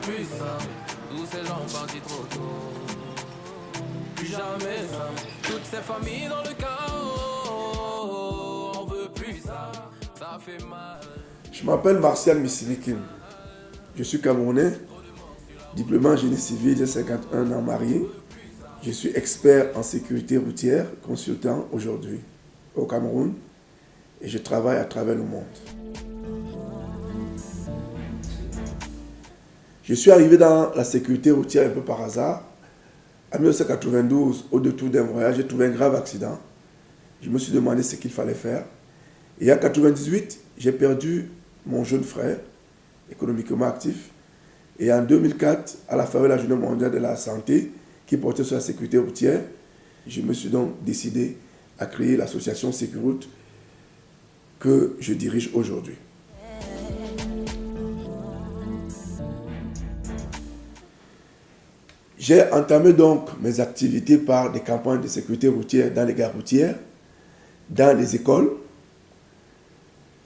plus ça. Tous ces gens partis trop tôt. Plus jamais ça. Toutes ces familles dans le chaos. On veut plus ça. Ça fait mal. Je m'appelle Martial Missilikim. Je suis Camerounais, diplômé en génie civil, j'ai 51 ans, marié. Je suis expert en sécurité routière, consultant aujourd'hui au Cameroun et je travaille à travers le monde. Je suis arrivé dans la sécurité routière un peu par hasard. En 1992, au détour d'un voyage, j'ai trouvé un grave accident. Je me suis demandé ce qu'il fallait faire. Et en 1998, j'ai perdu mon jeune frère, économiquement actif. Et en 2004, à la faveur de la Journée mondiale de la santé, qui portait sur la sécurité routière, je me suis donc décidé à créer l'association Sécuroute que je dirige aujourd'hui. J'ai entamé donc mes activités par des campagnes de sécurité routière dans les gares routières, dans les écoles,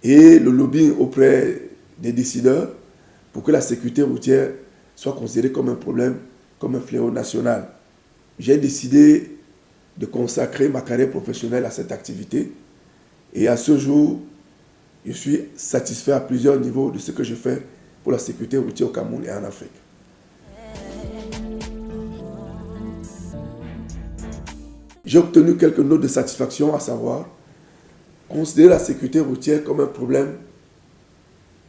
et le lobbying auprès des décideurs pour que la sécurité routière soit considérée comme un problème, comme un fléau national. J'ai décidé de consacrer ma carrière professionnelle à cette activité et à ce jour, je suis satisfait à plusieurs niveaux de ce que je fais pour la sécurité routière au Cameroun et en Afrique. J'ai obtenu quelques notes de satisfaction, à savoir considérer la sécurité routière comme un problème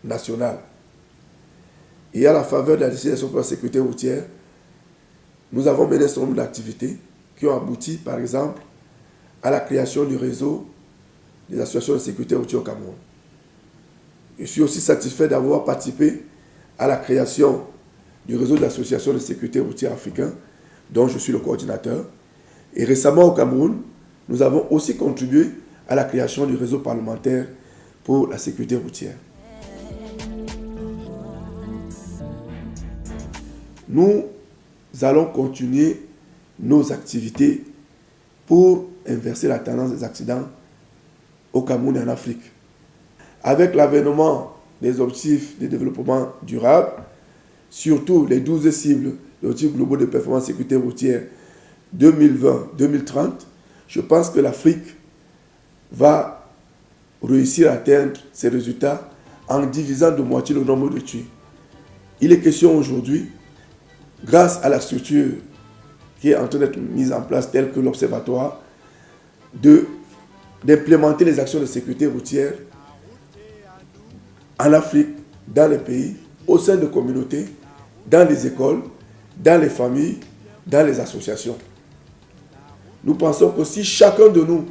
national. Et à la faveur de la législation pour la sécurité routière, nous avons mené un certain nombre d'activités qui ont abouti, par exemple, à la création du réseau des associations de sécurité routière au Cameroun. Je suis aussi satisfait d'avoir participé à la création du réseau d'associations de sécurité routière africain, dont je suis le coordinateur. Et récemment au Cameroun, nous avons aussi contribué à la création du réseau parlementaire pour la sécurité routière. Nous allons continuer nos activités pour inverser la tendance des accidents au Cameroun et en Afrique. Avec l'avènement des objectifs de développement durable, surtout les 12 cibles des objectifs globaux de performance sécurité routière 2020-2030, je pense que l'Afrique va réussir à atteindre ces résultats en divisant de moitié le nombre de tués. Il est question aujourd'hui, grâce à la structure qui est en train d'être mise en place, telle que l'Observatoire, d'implémenter les actions de sécurité routière en Afrique, dans les pays, au sein de communautés, dans les écoles, dans les familles, dans les associations. Nous pensons que si chacun de nous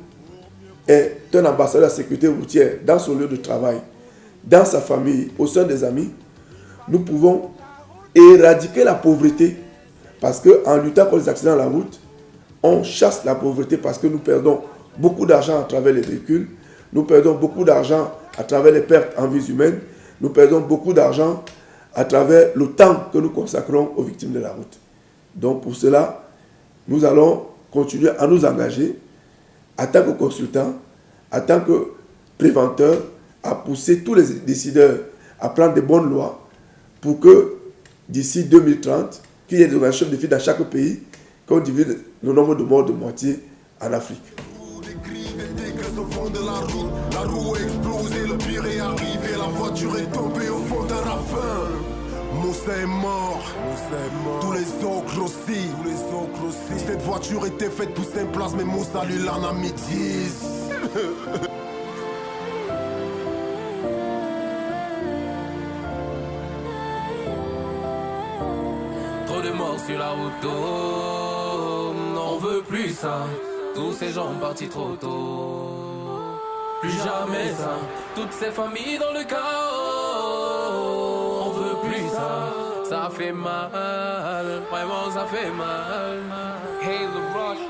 est un ambassadeur de la sécurité routière dans son lieu de travail, dans sa famille, au sein des amis, nous pouvons éradiquer la pauvreté. Parce qu'en luttant contre les accidents de la route, on chasse la pauvreté parce que nous perdons beaucoup d'argent à travers les véhicules, nous perdons beaucoup d'argent à travers les pertes en vies humaines, nous perdons beaucoup d'argent à travers le temps que nous consacrons aux victimes de la route. Donc pour cela, nous allons continuer à nous engager en tant que consultants, en tant que préventeurs, à pousser tous les décideurs à prendre des bonnes lois pour que d'ici 2030, qu'il y ait des organisations de défis dans chaque pays, qu'on divise le nombre de morts de moitié en Afrique. La roue a explosé, le pire est arrivé, la voiture est tombée au fond d'un ravin. Moussa est mort, tous les autres aussi. Cette voiture était faite pour 5 places, mais Moussa lui l'en a mis 10. Trop de morts sur la route, oh, on veut plus ça. Tous ces gens partis trop tôt. Plus jamais ça. Toutes ces familles dans le chaos. On veut plus ça. Ça fait mal. Vraiment ça fait mal. Hey, the rush.